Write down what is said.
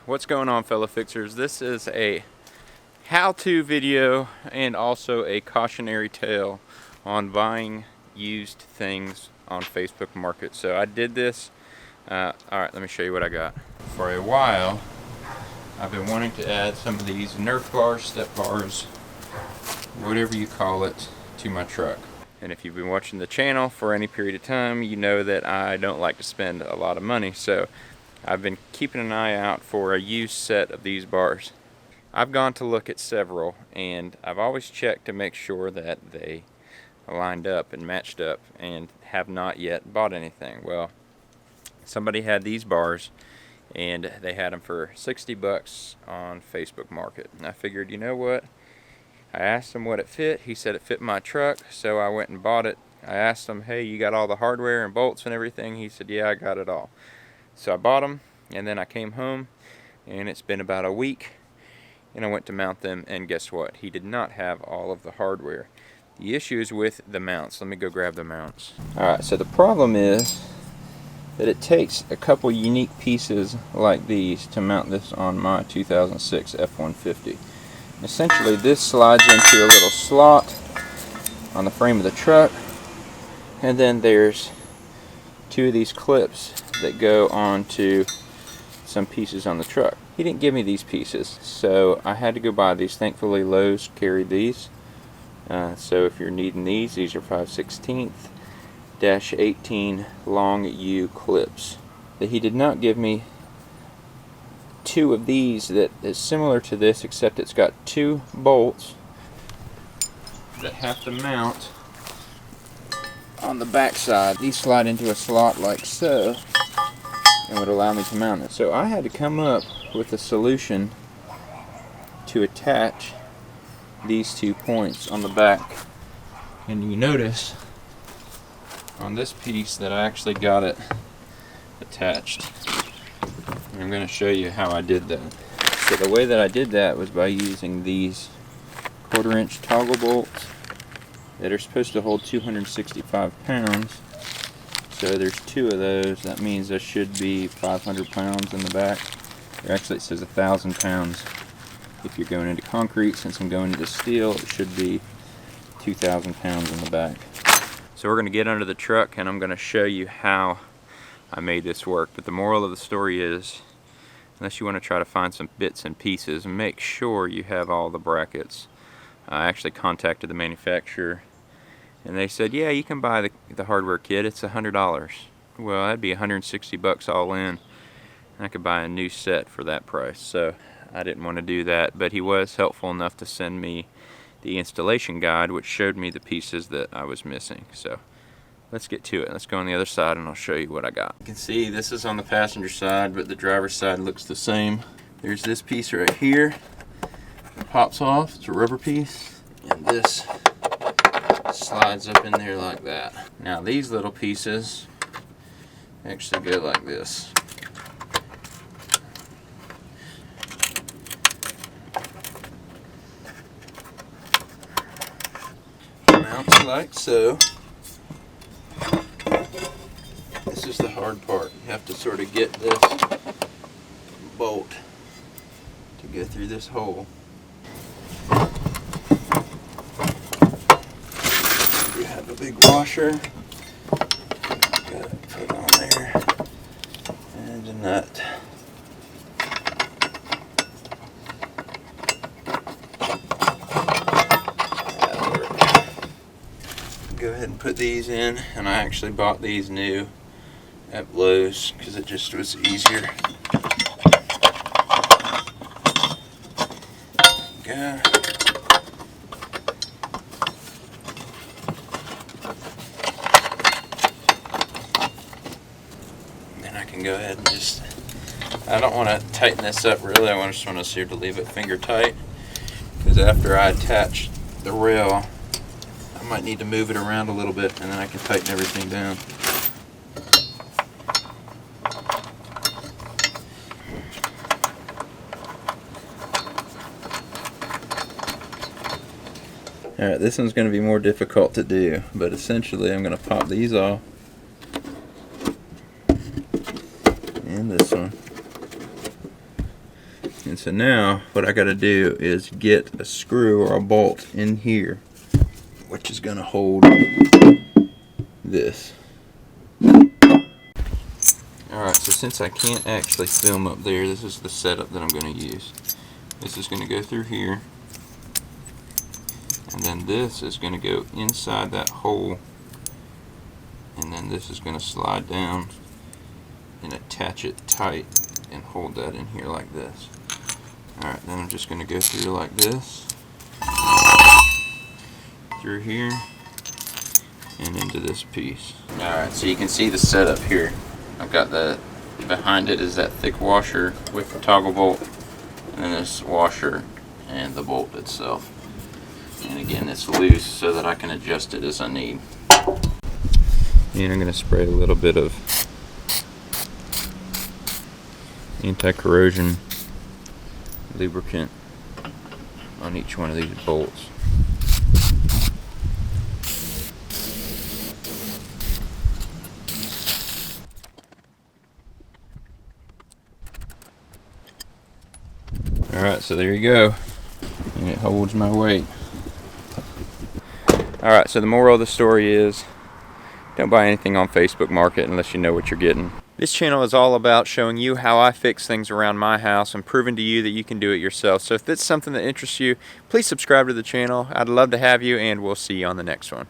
What's going on, fellow fixers? This is a how-to video and also a cautionary tale on buying used things on Facebook Market. So I did this. Alright, let me show you what I got. For a while, I've been wanting to add some of these Nerf bars, step bars, whatever you call it, to my truck. And if you've been watching the channel for any period of time, you know that I don't like to spend a lot of money. So I've been keeping an eye out for a used set of these bars. I've gone to look at several, and I've always checked to make sure that they lined up and matched up, and have not yet bought anything. Well, somebody had these bars, and they had them for 60 bucks on Facebook Market. And I figured, you know what? I asked him what it fit. He said it fit my truck, so I went and bought it. I asked him, hey, you got all the hardware and bolts and everything? He said, yeah, I got it all. So I bought them, and then I came home, and it's been about a week, and I went to mount them, and guess what? He did not have all of the hardware. The issue is with the mounts. Let me go grab the mounts. Alright, so the problem is that it takes a couple unique pieces like these to mount this on my 2006 F150. Essentially, this slides into a little slot on the frame of the truck, and then there's two of these clips that go onto some pieces on the truck. He didn't give me these pieces, so I had to go buy these. Thankfully, Lowe's carried these. So if you're needing these are 5/16-18 long U clips. He did not give me two of these that is similar to this, except it's got two bolts that have to mount on the back side. These slide into a slot like so and would allow me to mount it. So I had to come up with a solution to attach these 2 points on the back. And you notice on this piece that I actually got it attached. And I'm going to show you how I did that. So the way that I did that was by using these 1/4-inch toggle bolts that are supposed to hold 265 pounds. So there's two of those. That means there should be 500 pounds in the back. Or actually, it says 1,000 pounds. If you're going into concrete, since I'm going into steel, it should be 2,000 pounds in the back. So we're going to get under the truck, and I'm going to show you how I made this work. But the moral of the story is, unless you want to try to find some bits and pieces, make sure you have all the brackets. I actually contacted the manufacturer, and they said, yeah, you can buy the hardware kit. It's $100. Well, that'd be 160 bucks all in. I could buy a new set for that price. So I didn't want to do that, but he was helpful enough to send me the installation guide, which showed me the pieces that I was missing. So let's get to it. Let's go on the other side, and I'll show you what I got. You can see this is on the passenger side, but the driver's side looks the same. There's this piece right here. It pops off. It's a rubber piece, and this slides up in there like that. Now these little pieces actually go like this. Mounts like so. This is the hard part. You have to sort of get this bolt to go through this hole. You have a big washer. Got to put on there, and a nut. That'll work. Go ahead and put these in, and I actually bought these new at Lowe's because it just was easier. Go. Then I can go ahead and just, I don't want to tighten this up really, I just want to leave it finger tight, because after I attach the rail I might need to move it around a little bit, and then I can tighten everything down. Alright, this one's going to be more difficult to do, but essentially I'm going to pop these off, and this one. And so now what I got to do is get a screw or a bolt in here, which is going to hold this. Alright, so since I can't actually film up there, this is the setup that I'm going to use. This is going to go through here, and then this is going to go inside that hole, and then this is going to slide down and attach it tight and hold that in here like this. Alright, then I'm just going to go through like this, through here, and into this piece. Alright, so you can see the setup here. I've got the, behind it is that thick washer with the toggle bolt, and then this washer and the bolt itself. And again, it's loose so that I can adjust it as I need. And I'm going to spray a little bit of anti-corrosion lubricant on each one of these bolts. Alright, so there you go. And it holds my weight. Alright, so the moral of the story is, don't buy anything on Facebook Market unless you know what you're getting. This channel is all about showing you how I fix things around my house and proving to you that you can do it yourself. So if it's something that interests you, please subscribe to the channel. I'd love to have you, and we'll see you on the next one.